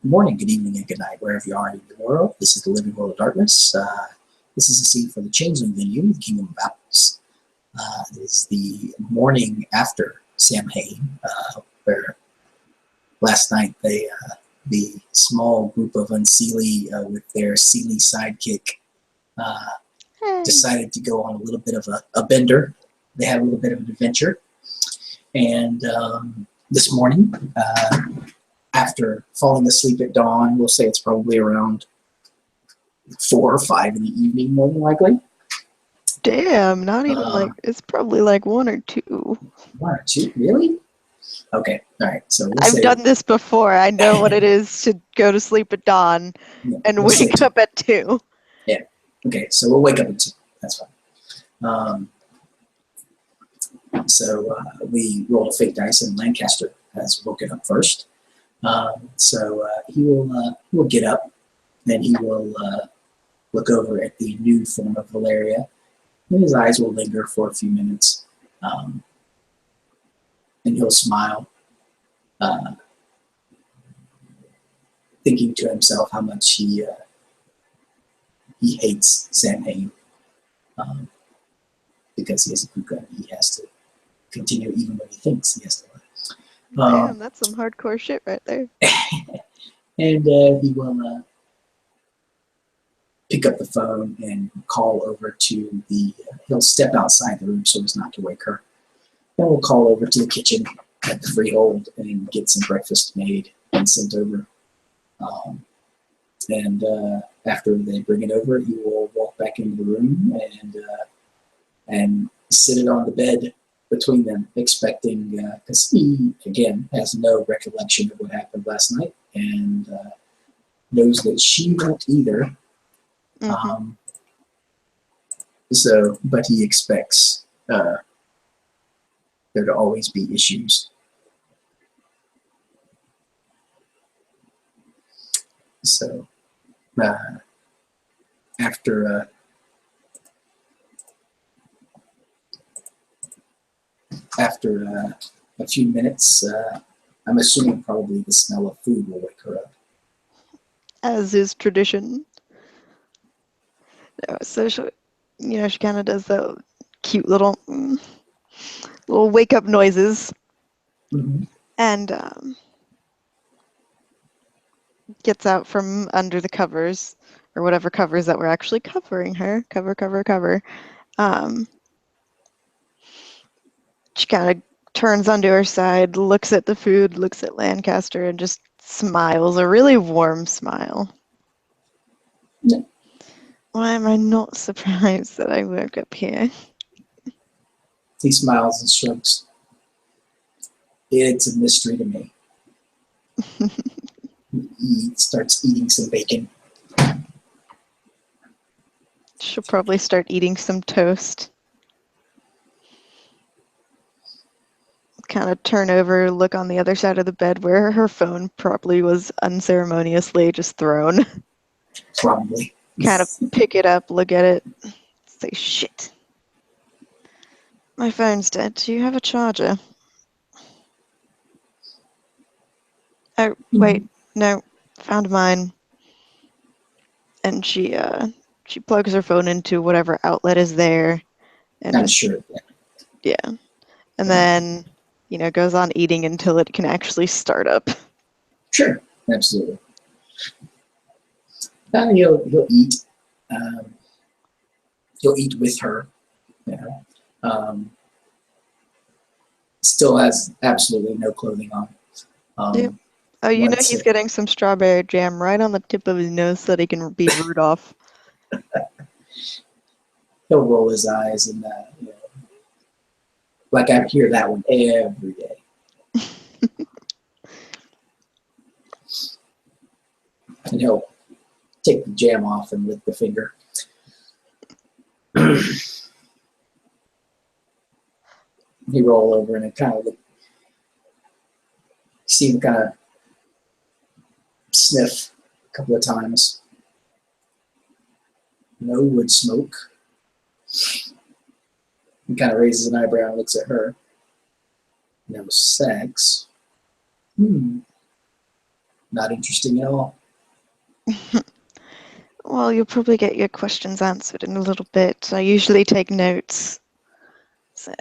Good morning, good evening, and good night, wherever you are in the world. This is the Living World of Darkness. This is a scene for the Changeling venue, the Kingdom of Apples. It is the morning after Samhain, where last night the small group of Unseelie with their Seelie sidekick Hey. decided to go on a little bit of a bender. They had a little bit of an adventure. And this morning, after falling asleep at dawn, we'll say it's probably around 4 or 5 in the evening, more than likely. Damn, not even it's probably like 1 or 2. 1 or 2, really? Okay, all right. So we'll I've say, done this before. I know what it is to go to sleep at dawn and we'll say wake 2. up at 2. Yeah. Okay, so we'll wake up at 2. That's fine. So we rolled a fake dice, and Lancaster has woken up first. So he will get up, and he will look over at the new form of Valeria, and his eyes will linger for a few minutes, and he'll smile, thinking to himself how much he hates Samhain, because he is a puka. He has to continue even when he thinks he has to. Damn, that's some hardcore shit right there. And he will pick up the phone and call over to he'll step outside the room so as not to wake her. Then we'll call over to the kitchen at the Freehold and get some breakfast made and sent over. And after they bring it over, he will walk back into the room and sit it on the bed between them, expecting, because he, again, has no recollection of what happened last night and knows that she won't either. Mm-hmm. But he expects there to always be issues. So after a few minutes, I'm assuming probably the smell of food will wake her up. As is tradition. So she kind of does the cute little wake up noises, Mm-hmm. and gets out from under the covers, or whatever covers that were actually covering her. Cover. She kind of turns onto her side, looks at the food, looks at Lancaster, and just smiles, a really warm smile. Yeah. Why am I not surprised that I woke up here? He smiles and shrugs. It's a mystery to me. He starts eating some bacon. She'll probably start eating some toast. Kind of turn over, look on the other side of the bed where her phone probably was unceremoniously just thrown. Probably. Kind of pick it up, look at it, say, shit. My phone's dead. Do you have a charger? Oh, wait, no, found mine. And she plugs her phone into whatever outlet is there. And I'm just, sure. yeah. And then, goes on eating until it can actually start up. Sure, absolutely. He'll eat. He'll eat with her. Still has absolutely no clothing on. Yep. Oh, he's getting some strawberry jam right on the tip of his nose so that he can be Rudolph. He'll roll his eyes and, like I hear that one every day. And he'll take the jam off and lick the finger. He roll over and kind of see him kind of sniff a couple of times. No wood smoke. He kind of raises an eyebrow and looks at her. No sex. Not interesting at all. Well, you'll probably get your questions answered in a little bit. I usually take notes. So.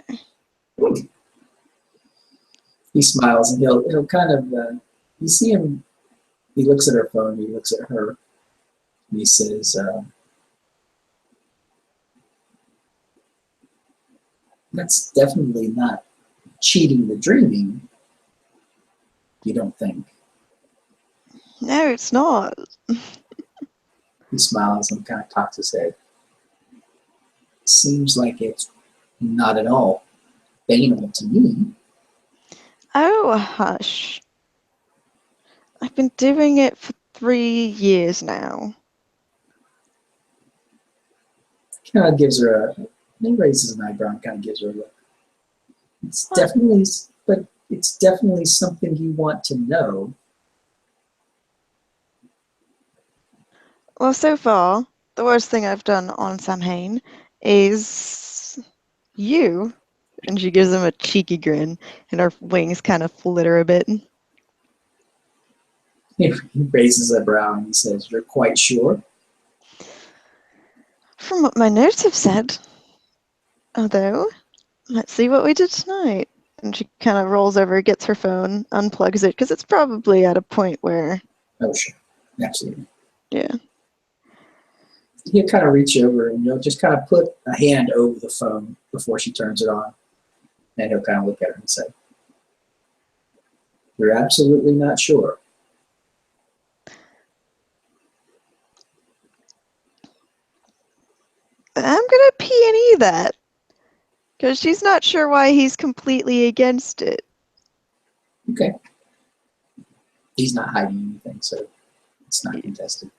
He smiles and he'll kind of, you see him, he looks at her phone, he looks at her, and he says, that's definitely not cheating the dreaming, you don't think? No, it's not. He smiles and kind of cocks his head. Seems like it's not at all banal to me. Oh, hush. I've been doing it for 3 years now. Kind of gives her a, he raises an eyebrow and kind of gives her a look. It's What? definitely, but it's definitely something you want to know. Well, so far, the worst thing I've done on Samhain is you. And she gives him a cheeky grin, and her wings kind of flitter a bit. He raises a brow and he says, "You're quite sure?" From what my notes have said. Although, let's see what we did tonight. And she kind of rolls over, gets her phone, unplugs it, because it's probably at a point where... Oh, sure. Absolutely. Yeah. He'll kind of reach over and he'll just kind of put a hand over the phone before she turns it on. And he'll kind of look at her and say, "You're absolutely not sure." I'm gonna P&E that. Because she's not sure why he's completely against it. Okay. He's not hiding anything, so it's not contested.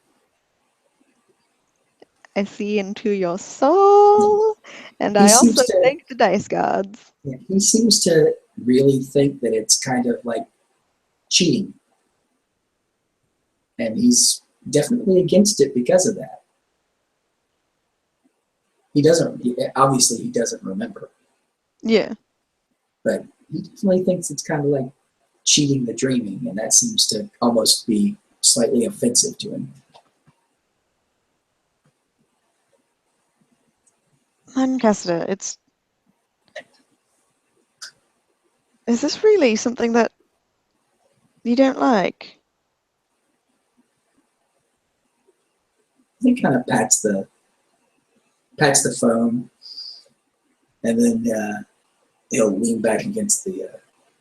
I see into your soul, and He I also seems to, thank the dice gods. yeah, he seems to really think that it's kind of like cheating. And he's definitely against it because of that. He doesn't, obviously, he doesn't remember, Yeah. but he definitely thinks it's kind of like cheating the dreaming, and that seems to almost be slightly offensive to him. Lancaster, is this really something that you don't like? He kind of pats the phone, and then he'll lean back against the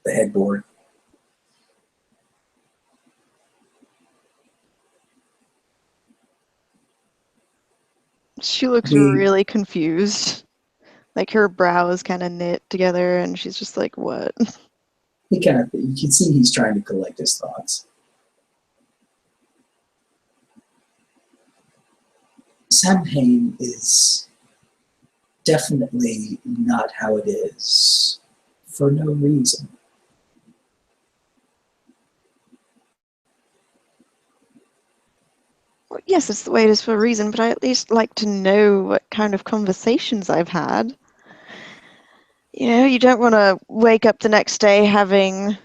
headboard. She looks He really confused. Like her brows kind of knit together, and she's just like, what? he kind of, you can see he's trying to collect his thoughts. Samhain is definitely not how it is for no reason. Well, yes, it's the way it is for a reason, but I at least like to know what kind of conversations I've had. You know, you don't want to wake up the next day having,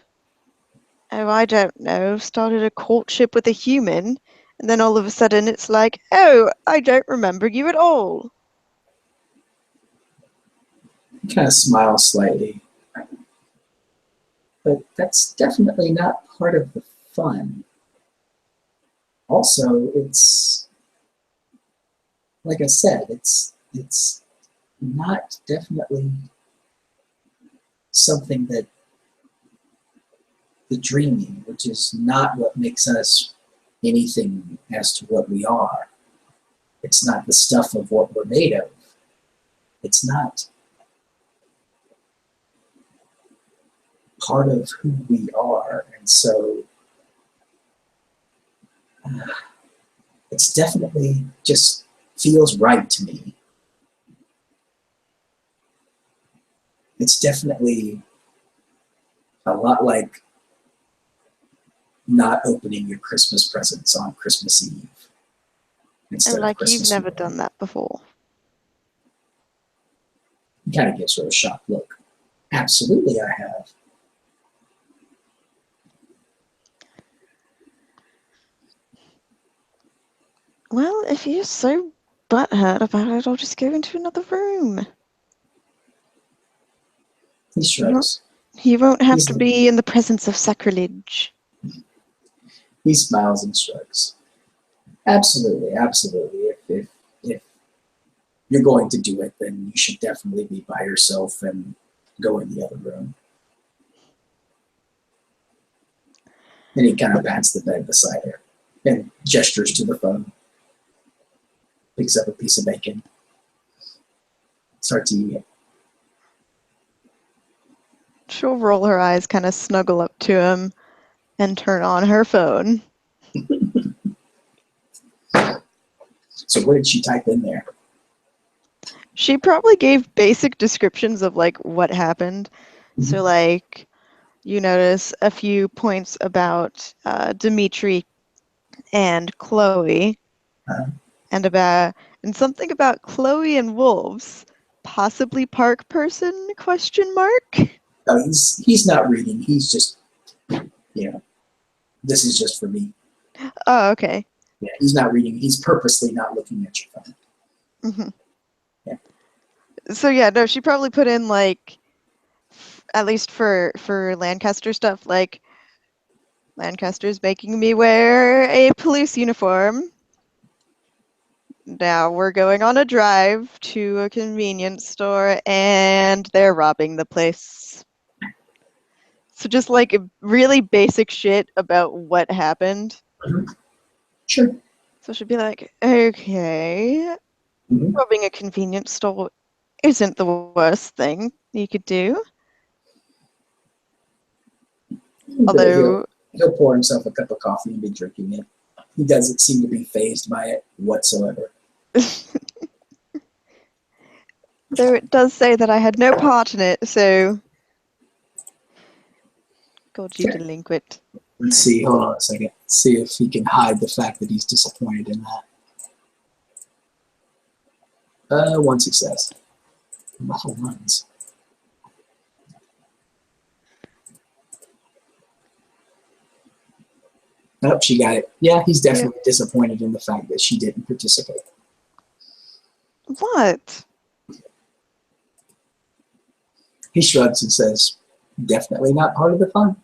oh, I don't know, started a courtship with a human, and then all of a sudden it's like, oh, I don't remember you at all. He kind of smiles slightly. But that's definitely not part of the fun. Also, it's, like I said, it's not definitely something that the dreaming, which is not what makes us anything as to what we are. It's not the stuff of what we're made of. It's not part of who we are. And so it's definitely just feels right to me. It's definitely a lot like not opening your Christmas presents on Christmas Eve instead And of like, you've Christmas never morning. done that before. He kind of gives her a shocked look. Absolutely, I have. Well, if you're so butthurt about it, I'll just go into another room. He shrugs. You won't have He's- to be in the presence of sacrilege. He smiles and shrugs. Absolutely, absolutely. If you're going to do it, then you should definitely be by yourself and go in the other room. And he kind of pats the bed beside her and gestures to the phone. Picks up a piece of bacon. Starts eating it. She'll roll her eyes, kind of snuggle up to him, and turn on her phone. So what did she type in there? She probably gave basic descriptions of like what happened. So like you notice a few points about Dimitri and Chloe, and something about Chloe and wolves, possibly park person ? Oh, he's not reading. He's just, this is just for me. Oh, okay. Yeah, he's not reading. He's purposely not looking at your phone. Mm-hmm. Yeah. So yeah, no, she probably put in like, at least for Lancaster stuff, like Lancaster's making me wear a police uniform. Now we're going on a drive to a convenience store and they're robbing the place. So just like really basic shit about what happened. Sure. So she'd be like, okay, robbing a convenience store isn't the worst thing you could do. Although he'll pour himself a cup of coffee and be drinking it. He doesn't seem to be fazed by it whatsoever. though it does say that I had no part in it, so God, you delinquent. Let's see. Hold on a second. See if he can hide the fact that he's disappointed in that. One success. Muscle runs. Nope, she got it. Yeah, he's definitely disappointed in the fact that she didn't participate. What? He shrugs and says, definitely not part of the fun.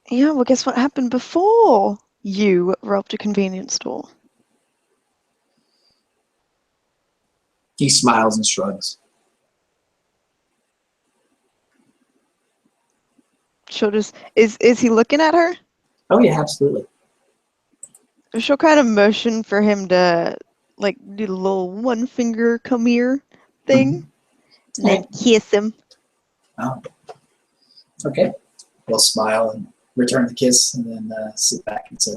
Yeah, well, guess what happened before you robbed a convenience store? He smiles and shrugs. She'll just, is he looking at her? Oh yeah, absolutely. She'll kind of motion for him to like do the little one finger come here thing, and then kiss him. Oh. Okay. He'll smile and return the kiss and then sit back and say,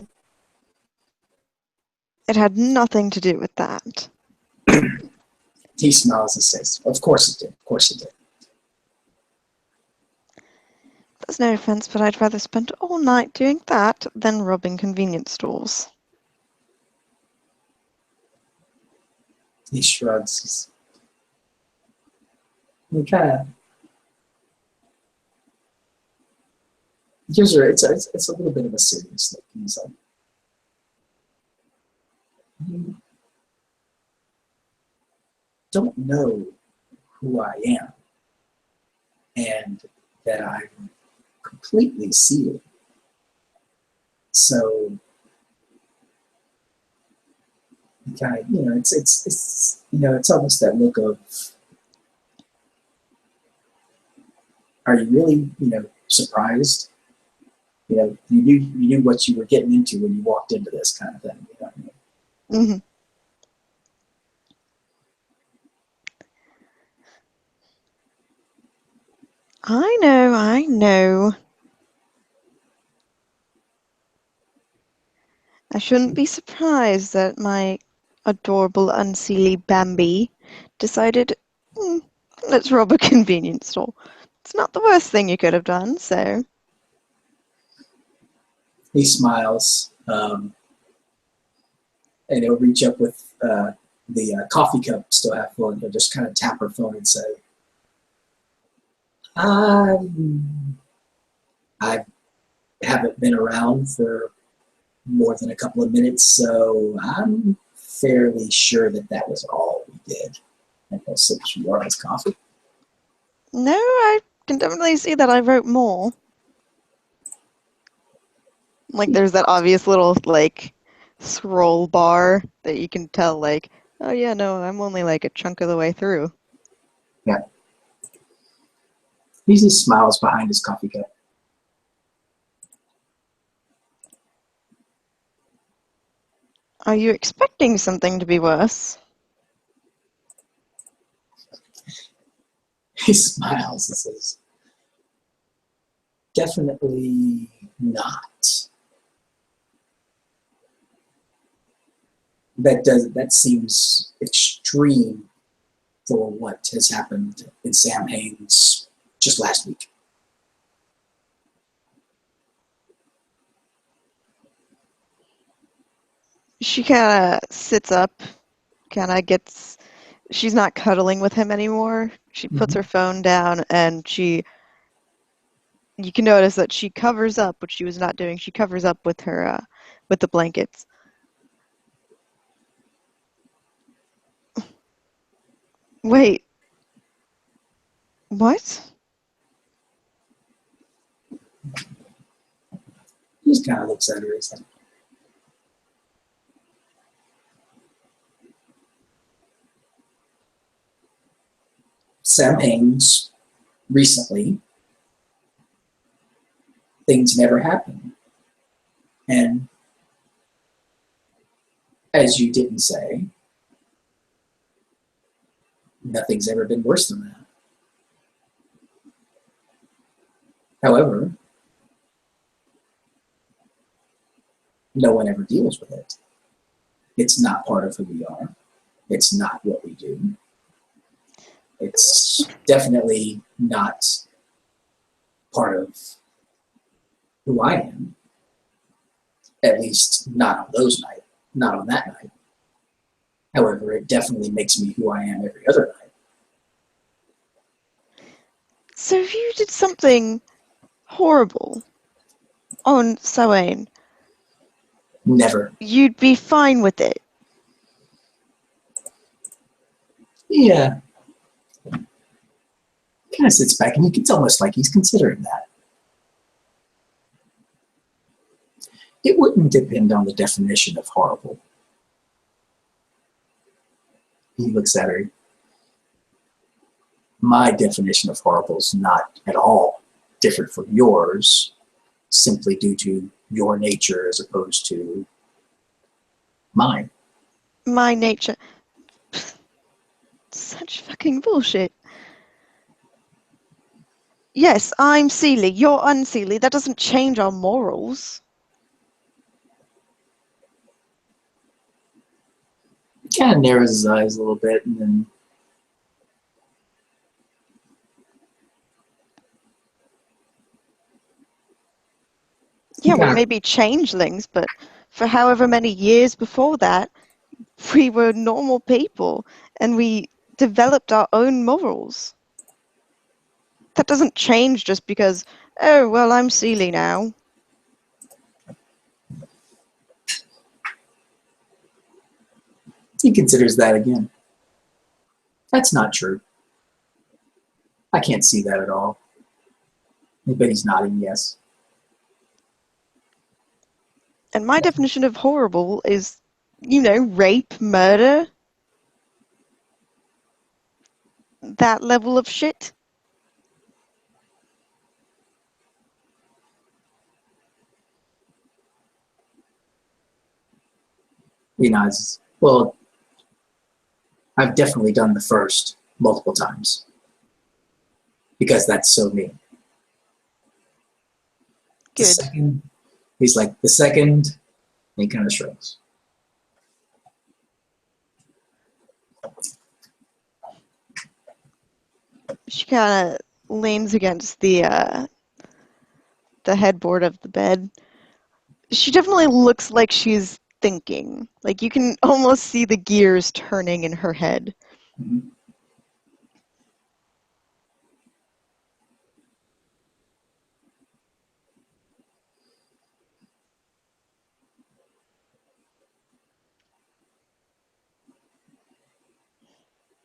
It had nothing to do with that. He smiles and says, of course it did. Of course it did. There's no offense, but I'd rather spend all night doing that than robbing convenience stores. He shrugs. He kind of gives her, it's a little bit of a serious look. He's like, you don't know who I am and that I'm completely sealed. So kind of, it's almost that look of, are you really, surprised? You knew what you were getting into when you walked into this kind of thing. You know what I mean? Mm-hmm. I know. I shouldn't be surprised that my adorable, unseelie Bambi decided, let's rob a convenience store. It's not the worst thing you could have done, so. He smiles, and he'll reach up with the coffee cup still half full, and he'll just kind of tap her phone and say, I'm I haven't been around for more than a couple of minutes, so I'm fairly sure that that was all we did. And he'll sip some more of his coffee. No, I can definitely see that I wrote more. Like, there's that obvious little, like, scroll bar that you can tell, like, oh yeah, no, I'm only like a chunk of the way through. Yeah. He just smiles behind his coffee cup. Are you expecting something to be worse? He smiles and says, definitely not. That seems extreme for what has happened in Sam Haines just last week. She kind of sits up, kind of gets. She's not cuddling with him anymore. She puts her phone down and you can notice that she covers up, which she was not doing. She covers up with her, with the blankets. Wait, what? He just kind of looks at her. He's like, Sam Haines, recently, things never happen. And as you didn't say, nothing's ever been worse than that. However, no one ever deals with it. It's not part of who we are. It's not what we do. It's definitely not part of who I am. At least not on those nights, not on that night. However, it definitely makes me who I am every other night. So if you did something horrible on Sawane, Never. you'd be fine with it. Yeah. Kind of sits back, and it's almost like he's considering that. It wouldn't depend on the definition of horrible. He looks at her. My definition of horrible is not at all different from yours, simply due to your nature as opposed to mine. My nature. Such fucking bullshit. Yes, I'm Seelie, you're unseelie. That doesn't change our morals. He kind of narrows his eyes a little bit, and then Yeah, we kinda, may be changelings, but for however many years before that, we were normal people and we developed our own morals. That doesn't change just because, oh, well, I'm Seelie now. he considers that again. That's not true. I can't see that at all. But he's nodding yes. And my definition of horrible is, rape, murder, that level of shit. He nods. Well, I've definitely done the first multiple times because that's so me. The Good. second, he's like, the second, and he kind of shrugs. She kind of leans against the headboard of the bed. She definitely looks like she's thinking. Like you can almost see the gears turning in her head. Mhm.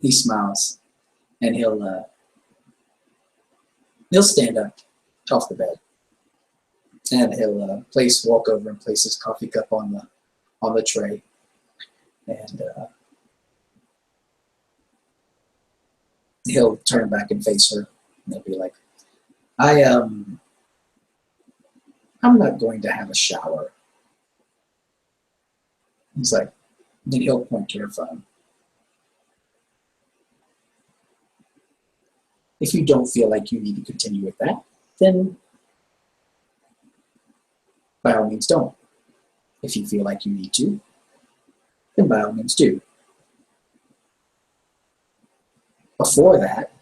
He smiles, and he'll stand up off the bed, and he'll walk over and place his coffee cup on the tray, and he'll turn back and face her, and he'll be like, I'm not going to have a shower. He's like, then he'll point to her phone. If you don't feel like you need to continue with that, then by all means don't. If you feel like you need to, then by all means do. Before that,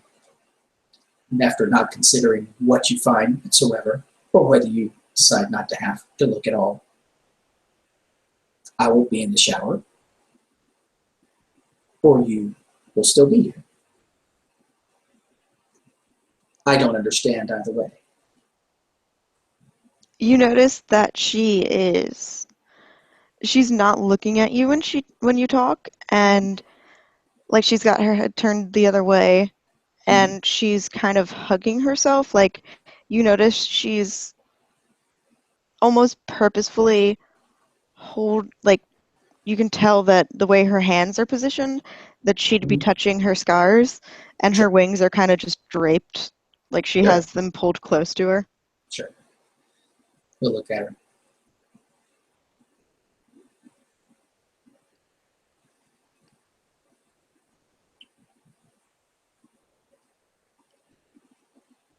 and after not considering what you find whatsoever, or whether you decide not to have to look at all, I will be in the shower, or you will still be here. I don't understand either way. You notice that she's not looking at you when you talk, and like she's got her head turned the other way, and she's kind of hugging herself. Like you notice she's almost purposefully like you can tell that the way her hands are positioned, that she'd be touching her scars, and her Sure. wings are kind of just draped, like she Sure. has them pulled close to her. Sure. We'll look at her.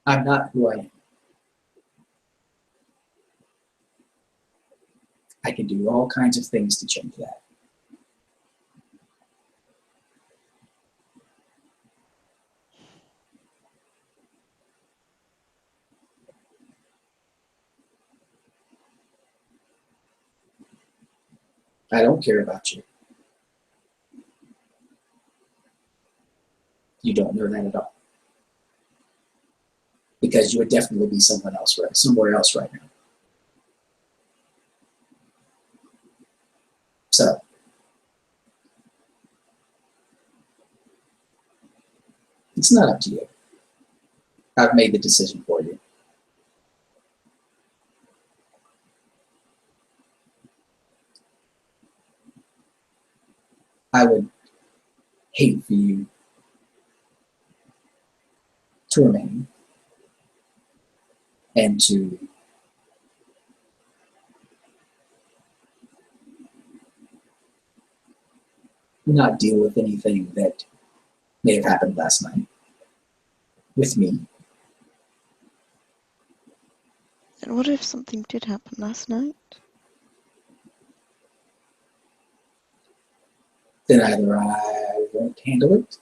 I'm not who I am. I can do all kinds of things to change that. I don't care about you. You don't know that at all. Because you would definitely be somewhere else right now. So, it's not up to you. I've made the decision for you. I would hate for you to remain and to not deal with anything that may have happened last night with me. And what if something did happen last night? Then either I won't handle it,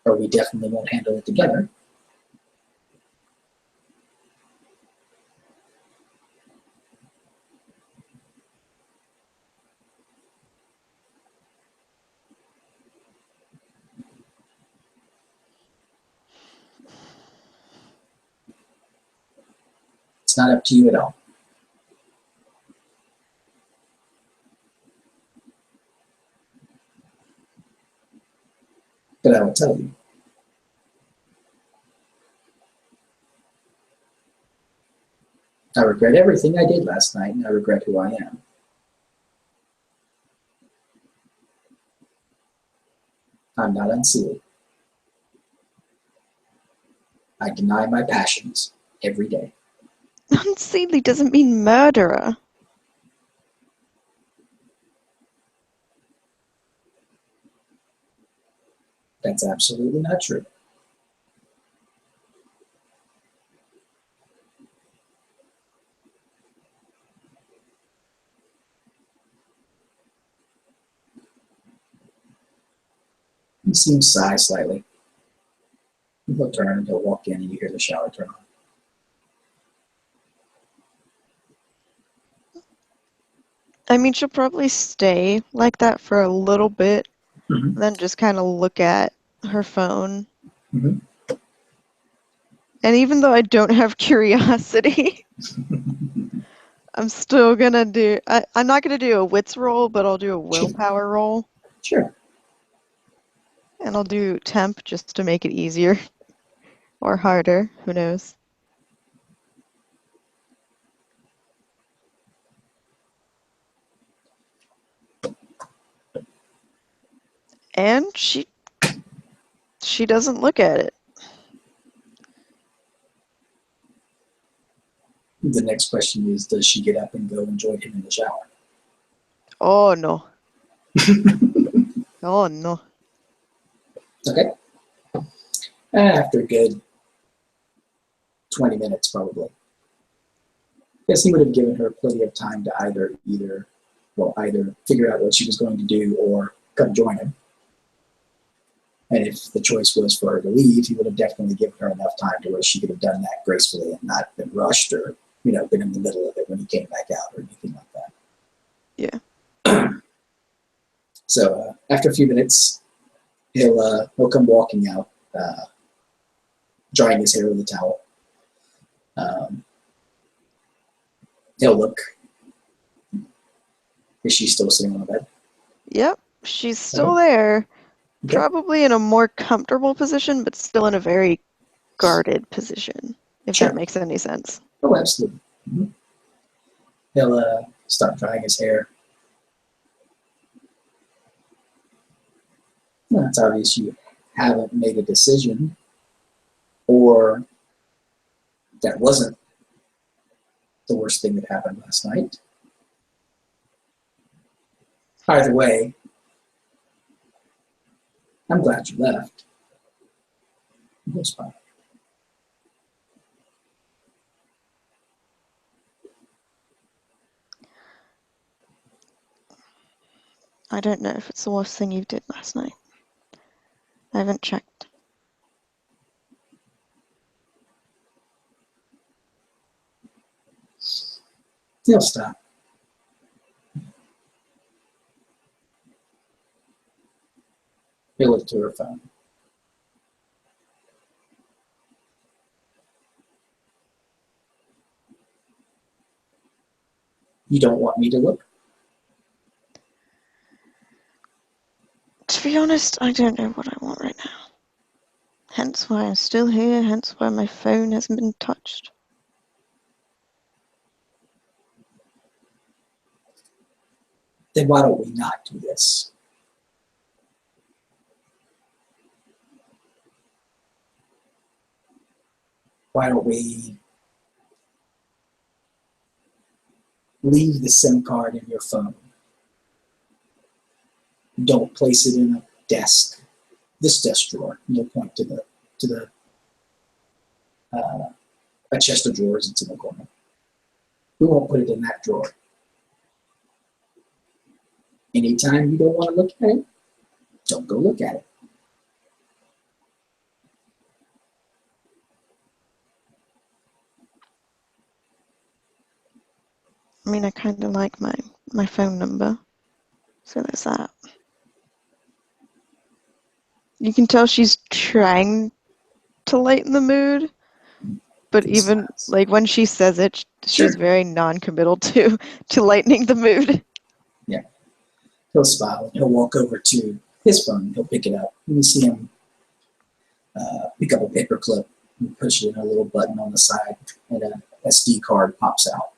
or we definitely won't handle it together. It's not up to you at all. But I will tell you, I regret everything I did last night, and I regret who I am. I'm not unseelie. I deny my passions every day. Unseelie doesn't mean murderer. That's absolutely not true. He seems to sigh slightly. He'll turn and he'll walk in, and you hear the shower turn on. I mean, she'll probably stay like that for a little bit, Mhm. then just kind of look at her phone. Mhm. And even though I don't have curiosity, I'm still gonna do. I'm not gonna do a wits roll, but I'll do a willpower roll. Sure. And I'll do temp just to make it easier. Or harder, who knows. And she doesn't look at it. The next question is, does she get up and go and join him in the shower? Oh no. Oh no. Okay. After a good 20 minutes, probably. Yes, he would have given her plenty of time to either figure out what she was going to do or come join him. And if the choice was for her to leave, he would have definitely given her enough time to where she could have done that gracefully and not been rushed or, been in the middle of it when he came back out or anything like that. Yeah. So after a few minutes, he'll come walking out, drying his hair with a towel. He'll look. Is she still sitting on the bed? Yep. She's still Okay. there. Okay. Probably in a more comfortable position, but still in a very guarded position, if Sure. that makes any sense. Oh, absolutely. Mm-hmm. He'll start drying his hair. Well, it's obvious you haven't made a decision, or that wasn't the worst thing that happened last night. Either way, I'm glad you left. That's fine. I don't know if it's the worst thing you did last night. I haven't checked. He'll stop. He'll look to her phone. You don't want me to look? To be honest, I don't know what I want right now. Hence why I'm still here, hence why my phone hasn't been touched. Then why don't we not do this? Why don't we leave the SIM card in your phone? Don't place it in a desk. This desk drawer. You'll point to the a chest of drawers that's in the corner. We won't put it in that drawer. Anytime you don't want to look at it, don't go look at it. I mean, I kind of like my phone number, so there's that. You can tell she's trying to lighten the mood, but He even smiles. like when she says it, she's Sure. very non-committal to lightening the mood. Yeah. He'll smile. He'll walk over to his phone. He'll pick it up. And you see him pick up a paper clip and push it in a little button on the side, and a SD card pops out.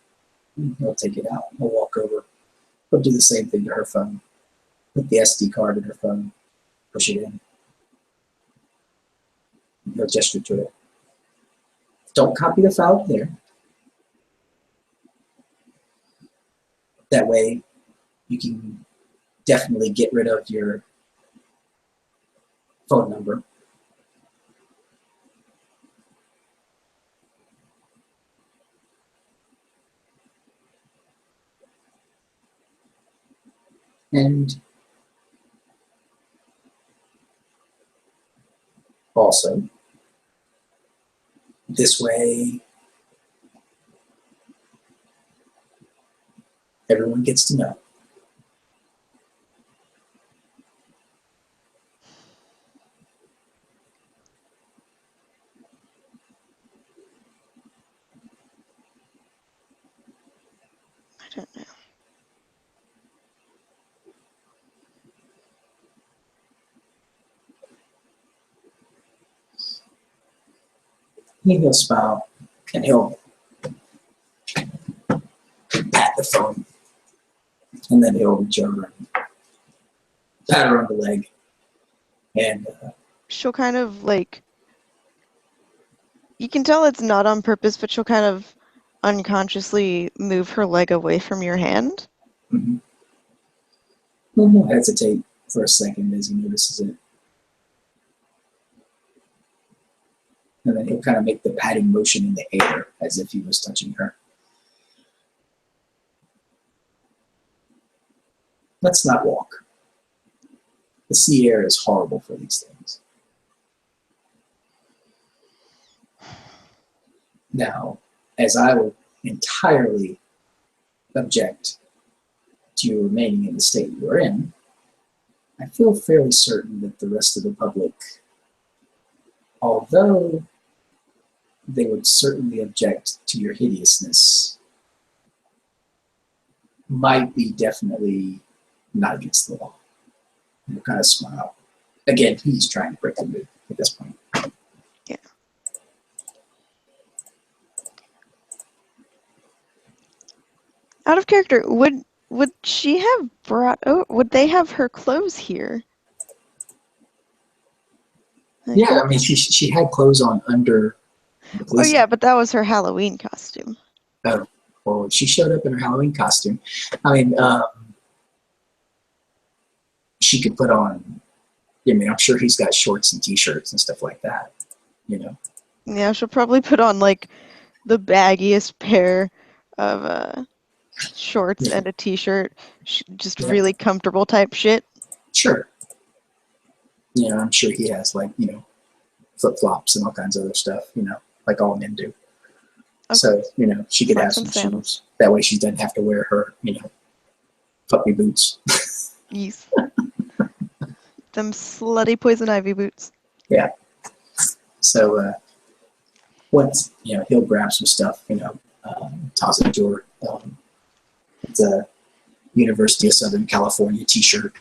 And he'll take it out. He'll walk over. He'll do the same thing to her phone. Put the SD card in her phone. Push it in. And he'll gesture to it. Don't copy the file there. That way, you can definitely get rid of your phone number. And also, this way, everyone gets to know. I don't know. He'll smile and he'll pat the phone, and then he'll reach over and pat her on the leg, and She'll kind of like, you can tell it's not on purpose, but she'll kind of unconsciously move her leg away from your hand. mm-hmm. He'll hesitate for a second as he notices it. And then he'll kind of make the patting motion in the air as if he was touching her. Let's not walk. The sea air is horrible for these things. Now, as I will entirely object to you remaining in the state you are in, I feel fairly certain that the rest of the public, although they would certainly object to your hideousness, might be definitely not against the law. And he'll kind of smile. Again, he's trying to break the mood at this point. Yeah. Out of character, would she have would they have her clothes here? Yeah, I mean, she had clothes on under the police. Oh yeah, but that was her Halloween costume. Oh, well, she showed up in her Halloween costume. I mean, she could put on, I mean, I'm sure he's got shorts and t-shirts and stuff like that, you know. Yeah, she'll probably put on like the baggiest pair of shorts and a t-shirt, just really comfortable type shit. Sure. You know, I'm sure he has like, you know, flip-flops and all kinds of other stuff, you know, like all men do. Okay. So, you know, she could have some shoes. That way she doesn't have to wear her, you know, puppy boots. Yes. Them slutty poison ivy boots. Yeah. So, once, you know, he'll grab some stuff, you know, toss it to her. It's a University of Southern California t-shirt.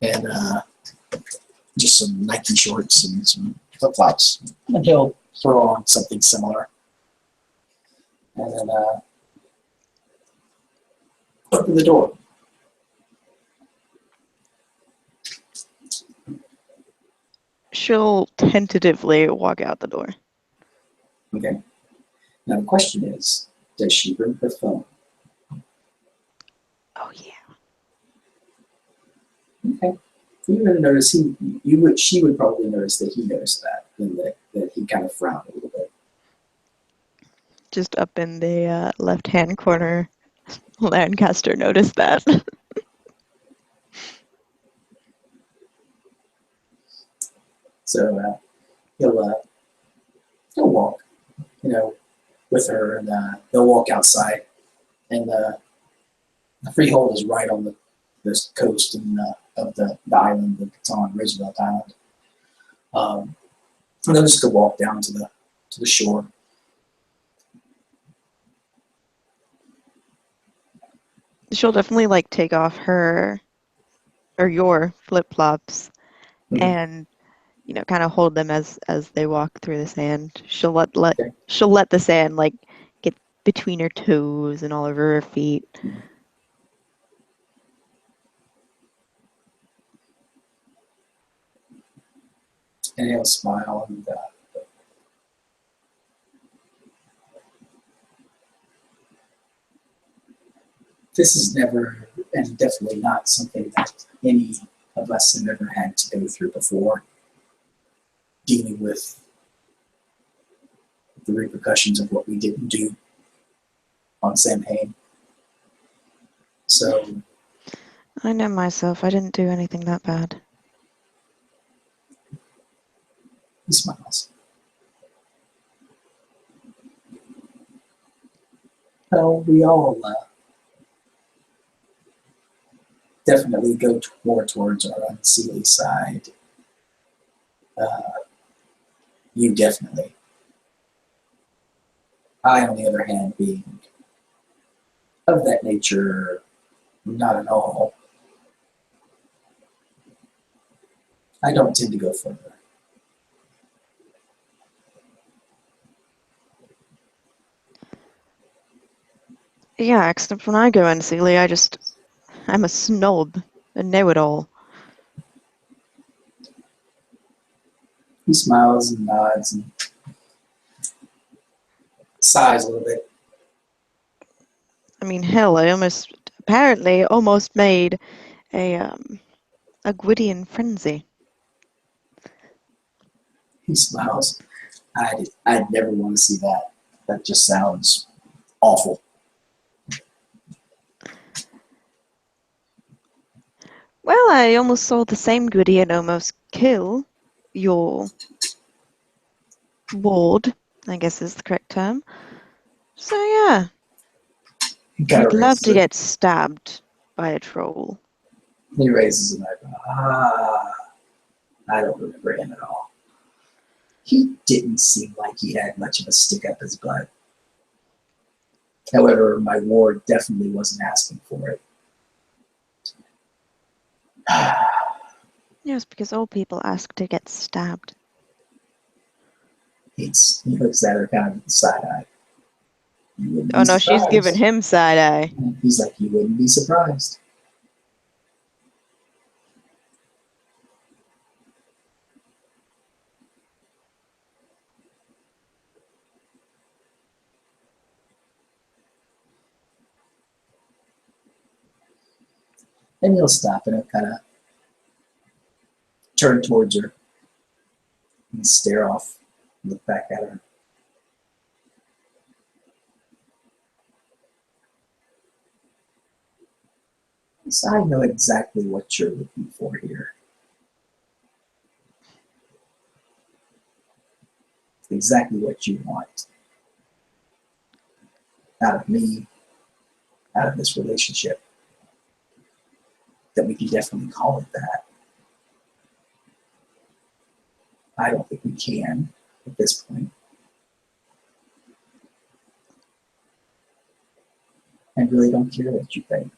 And just some Nike shorts and some flip-flops. And he'll throw on something similar. And then open the door. She'll tentatively walk out the door. Okay. Now the question is, does she bring her phone? Oh yeah. Okay. You're going to notice she would probably notice that he noticed that, and that he kind of frowned a little bit. Just up in the left-hand corner, Lancaster noticed that. So he'll walk, you know, with her, and they'll walk outside, and the freehold is right on the coast and of the island that it's on, Roosevelt Island. And they'll just go walk down to the shore. She'll definitely like take off her or your flip-flops and, you know, kind of hold them as they walk through the sand. She'll let the sand like get between her toes and all over her feet. And he'll smile and this is never, and definitely not, something that any of us have ever had to go through before, dealing with the repercussions of what we didn't do on Samhain. So I know myself. I didn't do anything that bad. he smiles. Well, we all definitely go more towards our unseelie side. You definitely. I, on the other hand, being of that nature, not at all. I don't tend to go further. Yeah, except when I go unseelie, I'm a snob, a know-it-all. He smiles and nods and sighs a little bit. I mean, hell, I apparently almost made a Gwydion frenzy. He smiles. I'd never want to see that. That just sounds awful. Well, I almost saw the same Gwydion almost kill your ward, I guess is the correct term. So yeah, He kind I'd of love raises to it. get stabbed by a troll. He raises an eyebrow. I don't remember him at all. He didn't seem like he had much of a stick up his butt. However, my ward definitely wasn't asking for it. Yes, because old people ask to get stabbed. He looks at her kind of with a side eye. You wouldn't Oh be no, she's giving surprised. him side eye. He's like, you wouldn't be surprised. And he'll stop and he'll kind of turn towards her and stare off, and look back at her. So I know exactly what you're looking for here. It's exactly what you want out of me, out of this relationship. That we can definitely call it that. I don't think we can at this point. I really don't care what you think.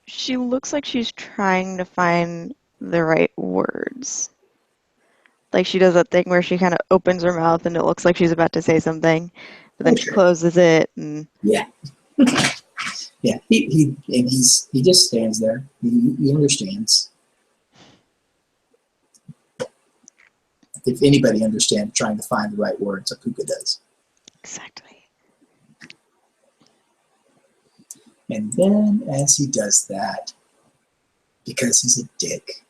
She looks like she's trying to find the right words. Like she does that thing where she kind of opens her mouth and it looks like she's about to say something, but then Oh, she sure. closes it and Yeah. Yeah. He just stands there. He understands. If anybody understands trying to find the right words, Akuka does. exactly. And then as he does that, because he's a dick,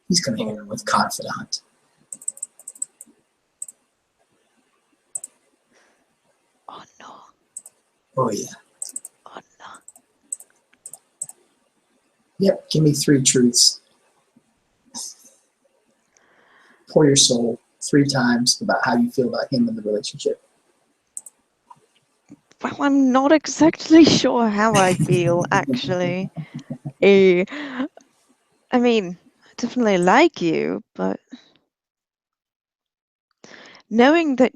he's going to hit her with confidant. Oh no. Oh yeah. Oh no. Yep. Give me 3 truths. Pour your soul 3 times about how you feel about him and the relationship. Well, I'm not exactly sure how I feel actually. Eh, I mean, I definitely like you, but knowing that.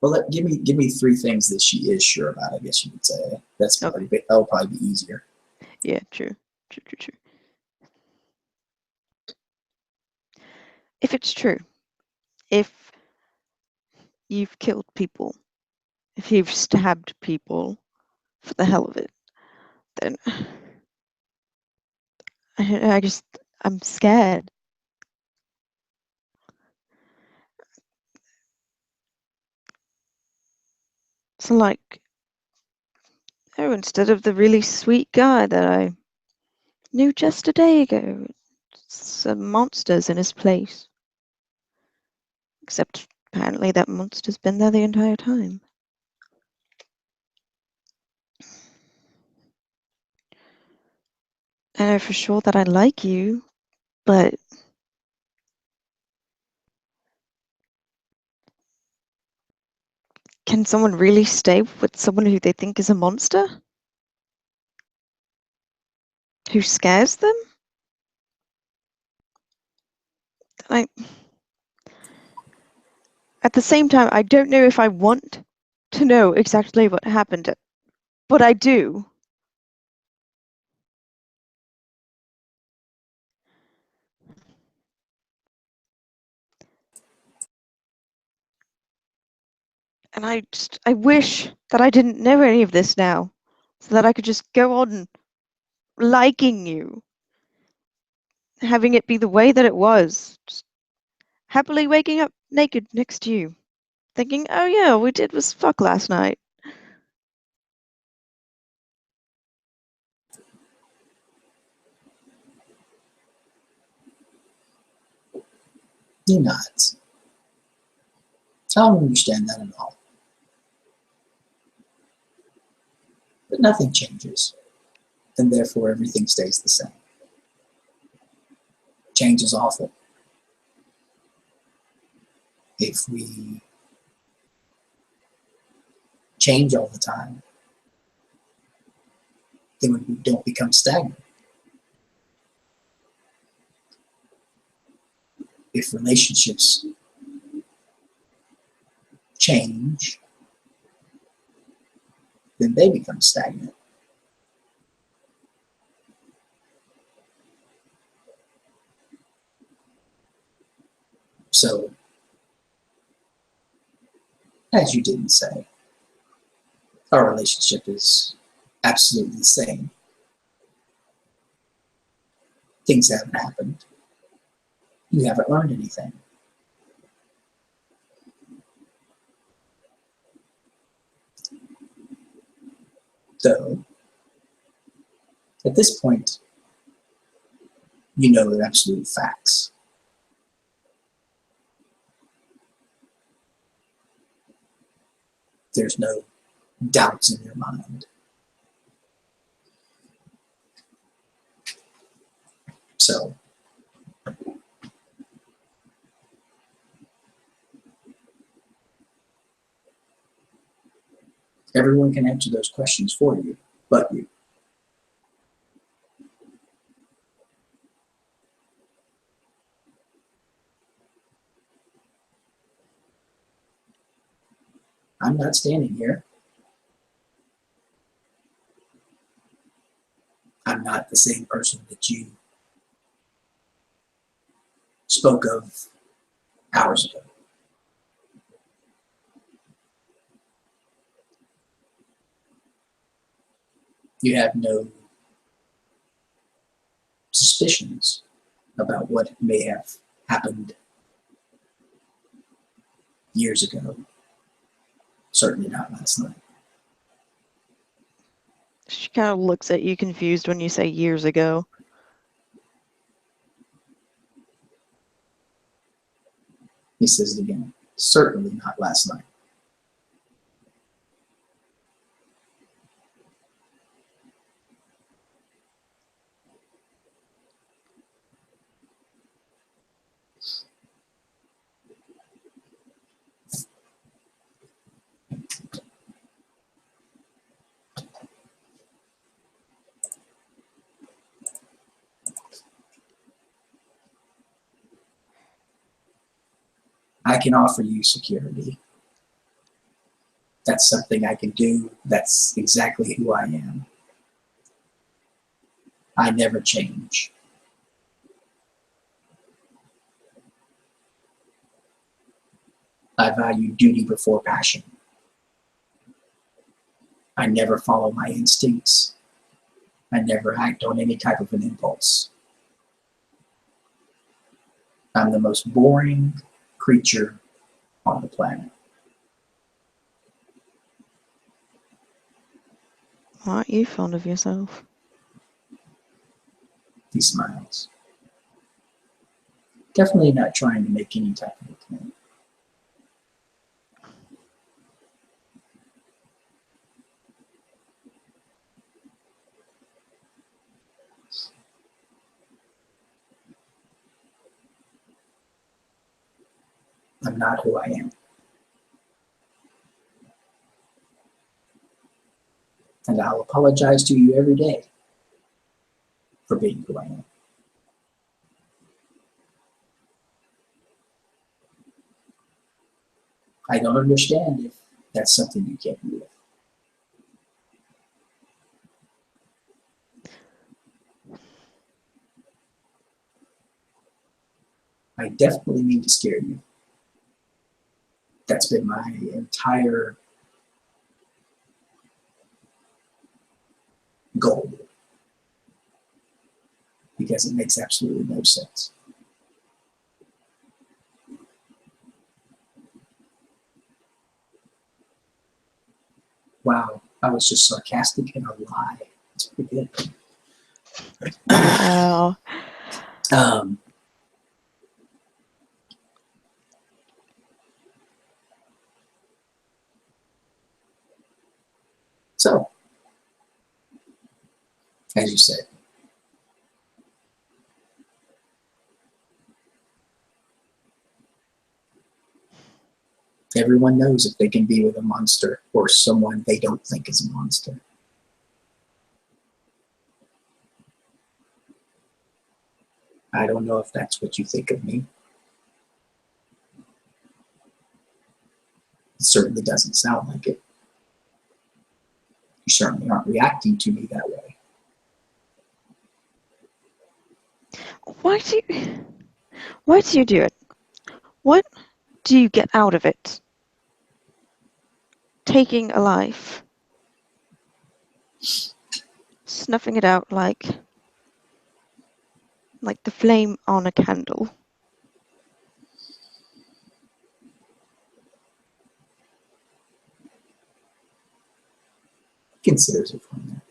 Well, give me 3 things that she is sure about. I guess you could say Okay. that'll probably be easier. Yeah, true. True. If it's true, if you've killed people, if you've stabbed people for the hell of it, then I'm scared. So like, oh, instead of the really sweet guy that I knew just a day ago, some monsters in his place. Except apparently that monster's been there the entire time. I know for sure that I like you, but can someone really stay with someone who they think is a monster? Who scares them? I At the same time, I don't know if I want to know exactly what happened, but I do. And I wish that I didn't know any of this now, so that I could just go on liking you, having it be the way that it was, just happily waking up naked next to you, thinking, oh yeah, all we did was fuck last night. He nods. I don't understand that at all. But nothing changes, and therefore everything stays the same. Change is awful. If we change all the time, then we don't become stagnant. If relationships change, then they become stagnant. So, as you didn't say, our relationship is absolutely the same. Things haven't happened. You haven't learned anything. Though, at this point, you know the absolute facts. There's no doubts in your mind. So, everyone can answer those questions for you, but you. I'm not standing here. I'm not the same person that you spoke of hours ago. You have no suspicions about what may have happened years ago. Certainly not last night. She kind of looks at you confused when you say years ago. He says it again. Certainly not last night. I can offer you security. That's something I can do. That's exactly who I am. I never change. I value duty before passion. I never follow my instincts. I never act on any type of an impulse. I'm the most boring creature on the planet. Aren't you fond of yourself? He smiles. Definitely not trying to make any type of a point. I'm not who I am. And I'll apologize to you every day for being who I am. I don't understand if that's something you can't deal with. I definitely mean to scare you. That's been my entire goal, because it makes absolutely no sense. Wow, I was just sarcastic and a lie. It's pretty good. Wow. So, as you said, everyone knows if they can be with a monster or someone they don't think is a monster. I don't know if that's what you think of me. It certainly doesn't sound like it. You certainly aren't reacting to me that way. Why do you do it? What do you get out of it? Taking a life, snuffing it out like the flame on a candle. Considers it from there.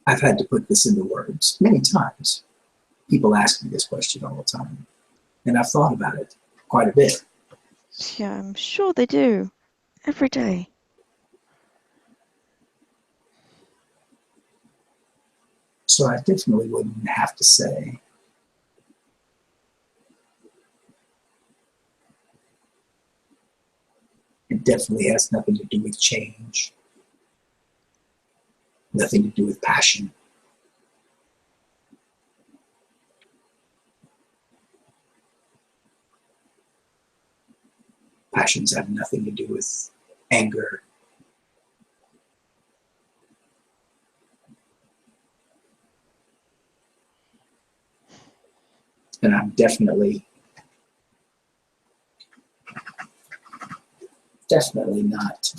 I've had to put this into words many times. People ask me this question all the time, and I've thought about it quite a bit. Yeah, I'm sure they do. Every day. So I definitely wouldn't have to say it definitely has nothing to do with change, nothing to do with passion. Passions have nothing to do with anger. And I'm definitely not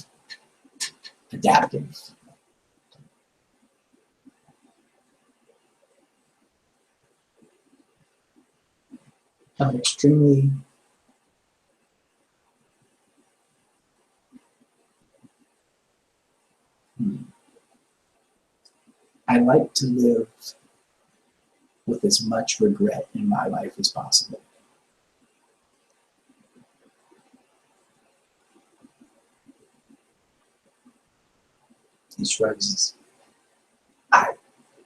adaptive. I'm extremely I like to live with as much regret in my life as possible. He shrugs.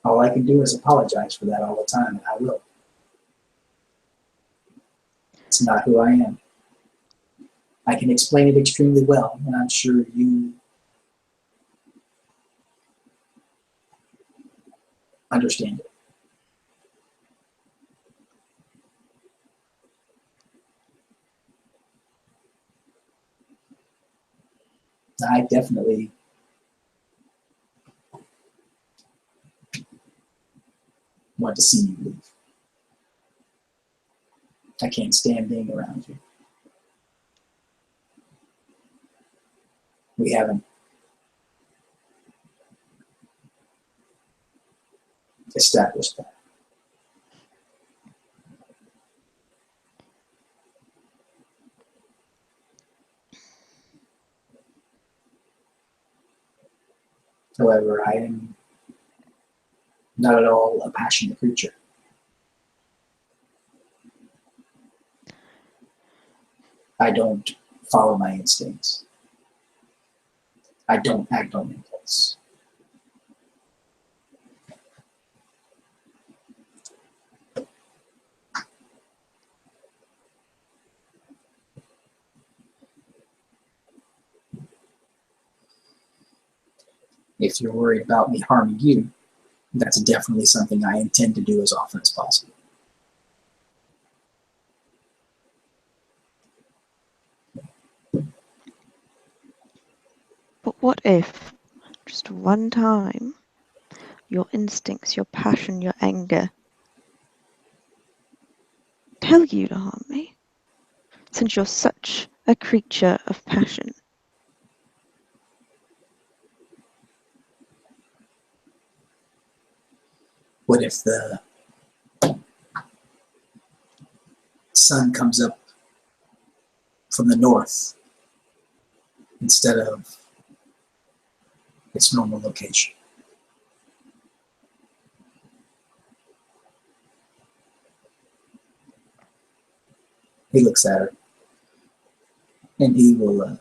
All I can do is apologize for that all the time, and I will. It's not who I am. I can explain it extremely well, and I'm sure you understand it. I definitely want to see you leave. I can't stand being around you. We haven't established that. However, I am not at all a passionate creature. I don't follow my instincts. I don't act on impulse. If you're worried about me harming you, that's definitely something I intend to do as often as possible. But what if, just one time, your instincts, your passion, your anger tell you to harm me, since you're such a creature of passion? What if the sun comes up from the north instead of its normal location? He looks at her, and he will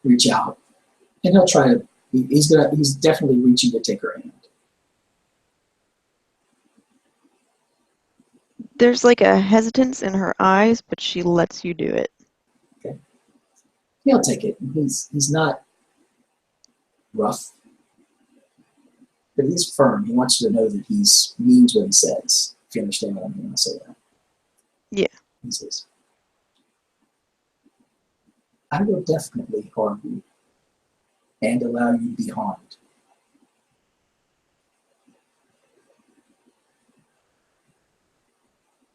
reach out, and he'll try to. He's definitely reaching to take her hand. There's like a hesitance in her eyes, but she lets you do it. Okay. He'll take it. He's not rough, but he's firm. He wants you to know that he means what he says. If you understand what I mean when I say that. Yeah. He says, "I will definitely harm you and allow you to be harmed.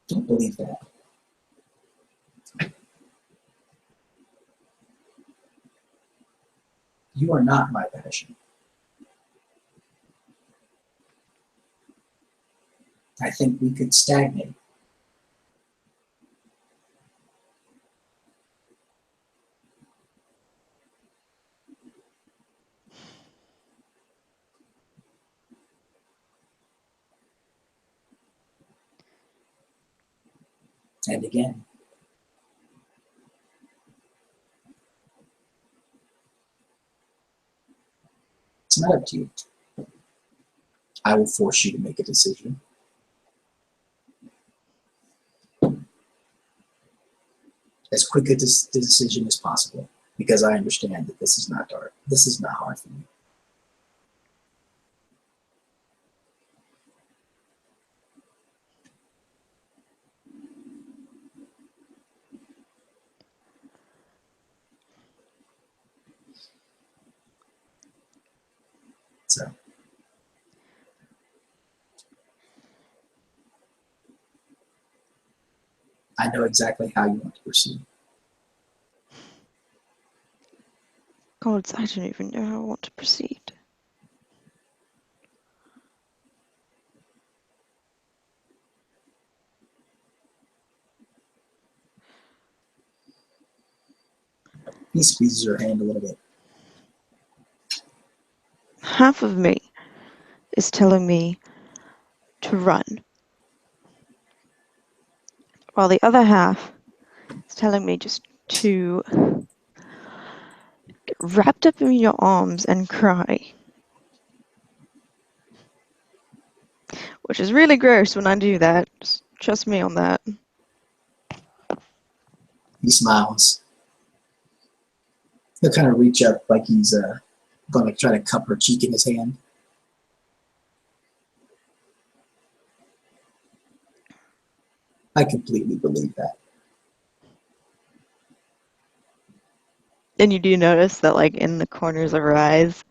Don't believe that. You are not my passion. I think we could stagnate. And again, it's not up to you. I will force you to make a decision. As quick a decision as possible, because I understand that this is not dark. This is not hard for you. So I know exactly how you want to proceed. Gods, I don't even know how I want to proceed. He squeezes her hand a little bit. Half of me is telling me to run, while the other half is telling me just to get wrapped up in your arms and cry. Which is really gross when I do that. Just trust me on that. He smiles. He'll kind of reach up like he's going to try to cup her cheek in his hand. I completely believe that. And you do notice that, like, in the corners of her eyes,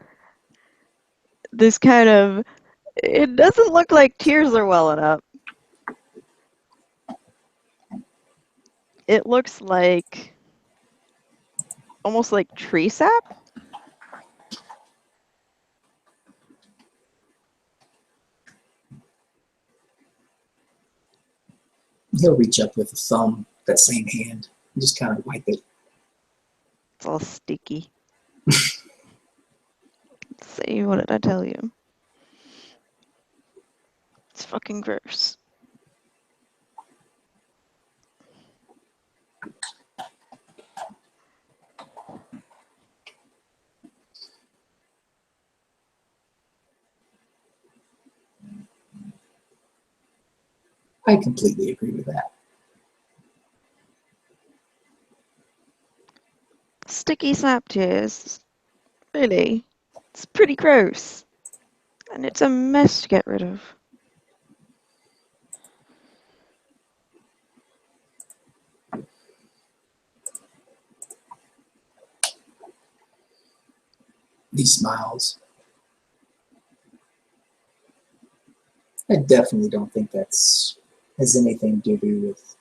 this kind of, it doesn't look like tears are welling up. It looks like, almost like tree sap. He'll reach up with a thumb, that same hand, and just kind of wipe it. It's all sticky. See, what did I tell you? It's fucking gross. I completely agree with that. sticky sap tears. Really. It's pretty gross. And it's a mess to get rid of. He smiles. I definitely don't think that's has anything to do with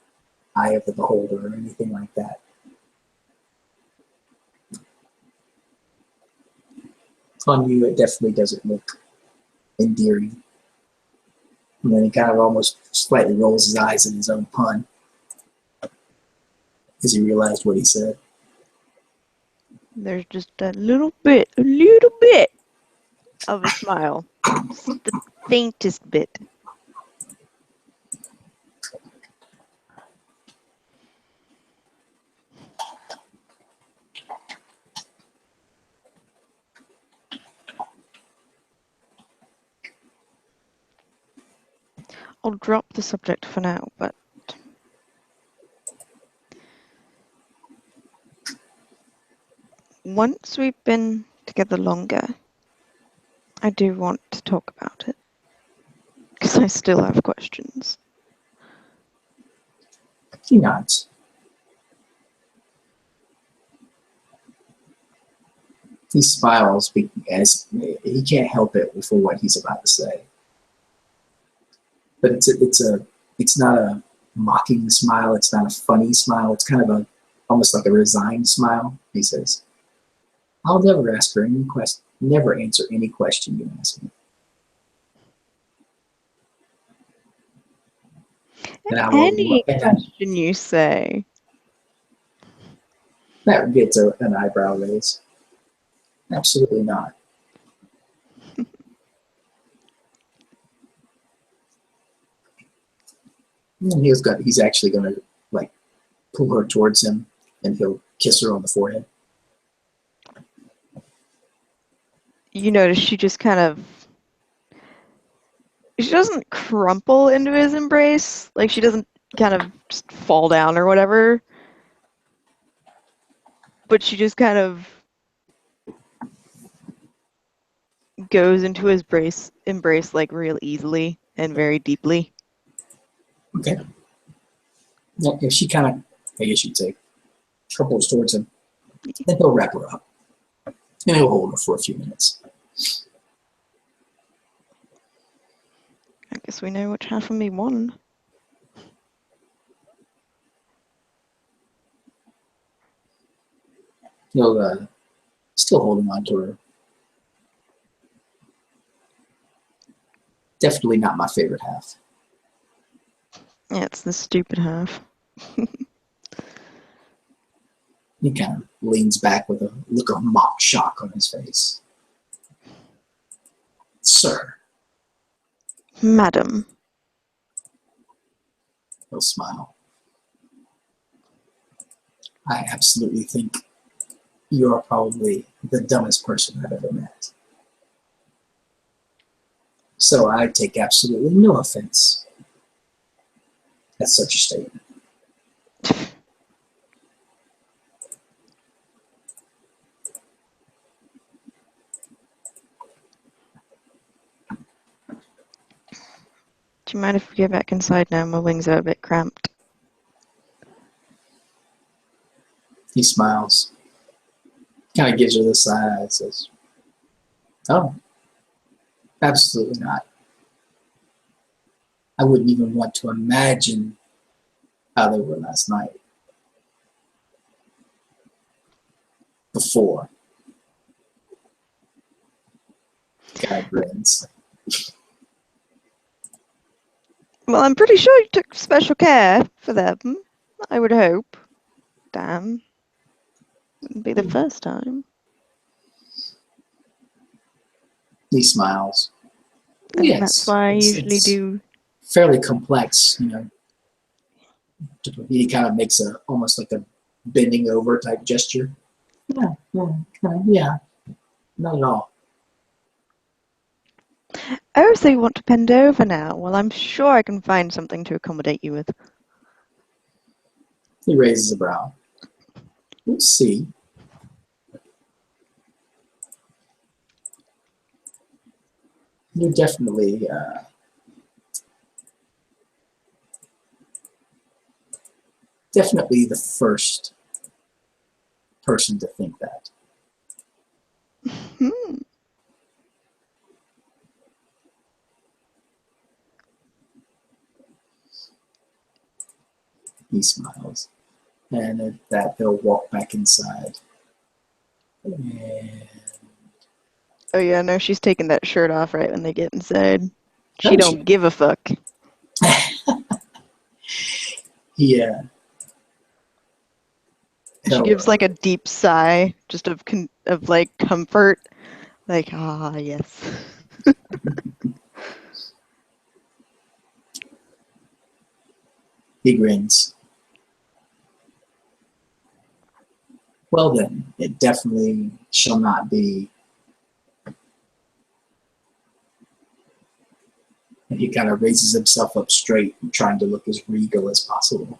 Eye of the Beholder or anything like that. On you, it definitely doesn't look endearing. And then he kind of almost slightly rolls his eyes at his own pun as he realized what he said. There's just a little bit of a smile. Just the faintest bit. I'll drop the subject for now, but once we've been together longer, I do want to talk about it. Because I still have questions. He nods. He smiles as he can't help it for what he's about to say. But it's not a mocking smile. It's not a funny smile. It's kind of almost like a resigned smile. He says, "I'll never never answer any question you ask me." Any question you say. That gets an eyebrow raise. Absolutely not. And he's actually going to like pull her towards him, and he'll kiss her on the forehead. You notice she just kind of, she doesn't crumple into his embrace. Like, she doesn't kind of just fall down or whatever. But she just kind of goes into his embrace like real easily and very deeply. Okay. If she kind of, I guess you'd say, couples towards him, then he'll wrap her up. And he'll hold her for a few minutes. I guess we know which half of me won. He'll still holding on to her. Definitely not my favorite half. Yeah, it's the stupid half. He kind of leans back with a look of mock shock on his face. "Sir." Madam. He'll smile. "I absolutely think you're probably the dumbest person I've ever met. So I take absolutely no offense at such a statement." Do you mind if we go back inside now? My wings are a bit cramped. He smiles. Kind of gives her the side eye and says, "Oh, absolutely not. I wouldn't even want to imagine how they were last night. Before." Guy grins. Well, I'm pretty sure you took special care for them. I would hope. Damn. Wouldn't be the first time. He smiles. And Yes, that's why I usually do. Fairly complex, you know. He kind of makes almost like a bending over type gesture. Yeah, not at all. Oh, so you want to bend over now? Well, I'm sure I can find something to accommodate you with. He raises a brow. "We'll see." You're definitely definitely the first person to think that. Hmm. He smiles. And at that, they'll walk back inside. And Oh yeah, no, she's taking that shirt off right when they get inside. She oh, don't give a fuck. yeah, She he'll, gives like a deep sigh, just of like comfort, like ah yes. he grins. Well then, it definitely shall not be. And he kind of raises himself up straight, trying to look as regal as possible.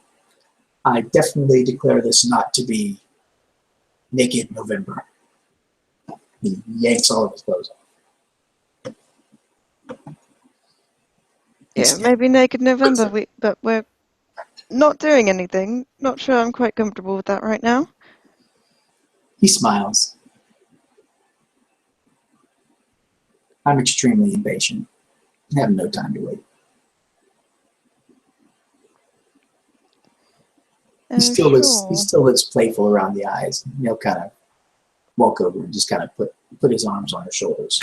I definitely declare this not to be Naked November. He yanks all of his clothes off. Yeah, maybe Naked November, but we're not doing anything. Not sure I'm quite comfortable with that right now. He smiles. I'm extremely impatient. I have no time to wait. He Oh, still looks he sure. still looks playful around the eyes. He'll kind of walk over and just kind of put his arms on her shoulders.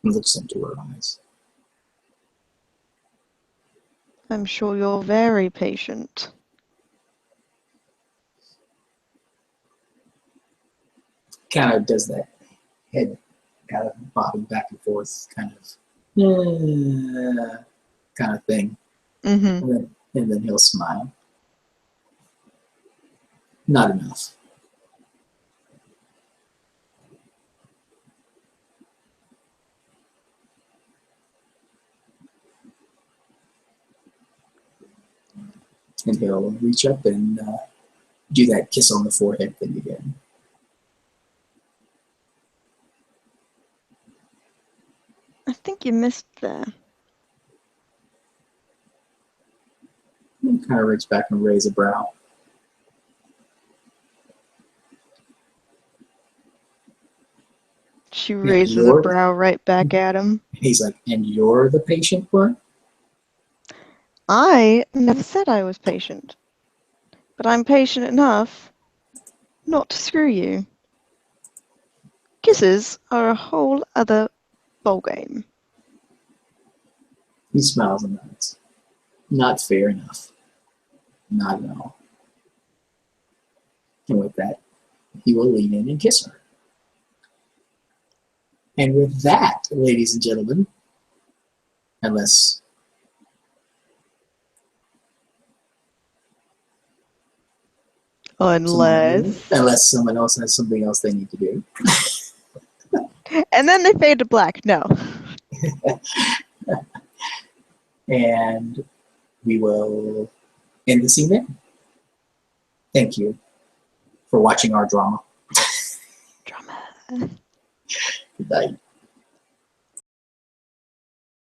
And looks into her eyes. I'm sure you're very patient. Kind of does that head kind of bobbing back and forth kind of thing. Mm-hmm. And then he'll smile. Not enough. And he'll reach up and do that kiss on the forehead thing again. I think you missed there. And kind of reach back and raise a brow. She And raises a brow right back at him. he's like, and you're the patient one? I never said I was patient, but I'm patient enough not to screw you. Kisses are a whole other ballgame. He smiles and nods. Not fair enough. Not at all. And with that, he will lean in and kiss her. And with that, ladies and gentlemen, unless Unless. someone else has something else they need to do. And then they fade to black. No. And we will end the scene there. Thank you for watching our drama. Drama. Good night.